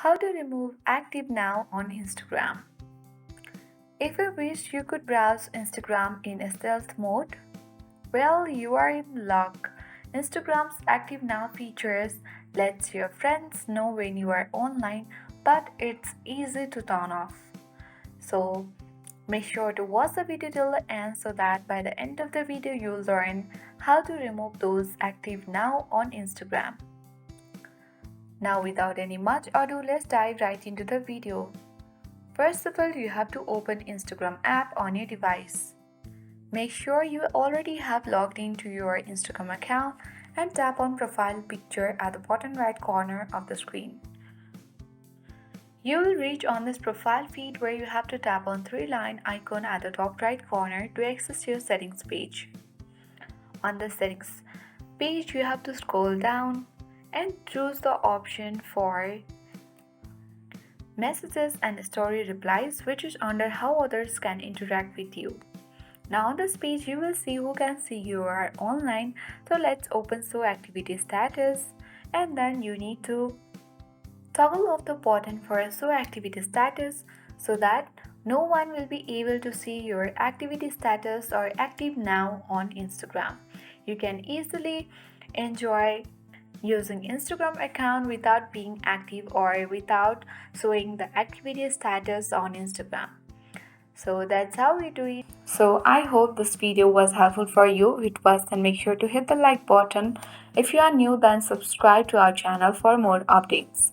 How to remove Active Now on Instagram. If you wish you could browse Instagram in a stealth mode, well, you are in luck. Instagram's Active Now features lets your friends know when you are online, but it's easy to turn off. So make sure to watch the video till the end so that by the end of the video you'll learn how to remove those Active Now on Instagram. Now without any much ado, let's dive right into the video. First of all, you have to open Instagram app on your device. Make sure you already have logged into your Instagram account and tap on profile picture at the bottom right corner of the screen. You will reach on this profile feed where you have to tap on three-line icon at the top right corner to access your settings page. On the settings page, you have to scroll down and choose the option for messages and story replies, which is under how others can interact with you. Now on this page you will see who can see you are online. So let's open show activity status, and then you need to toggle off the button for show activity status so that no one will be able to see your activity status or active now on Instagram. You can easily enjoy using Instagram account without being active or without showing the activity status on Instagram. So that's how we do it. So I hope this video was helpful for you. If it was, then make sure to hit the like button. If you are new, then subscribe to our channel for more updates.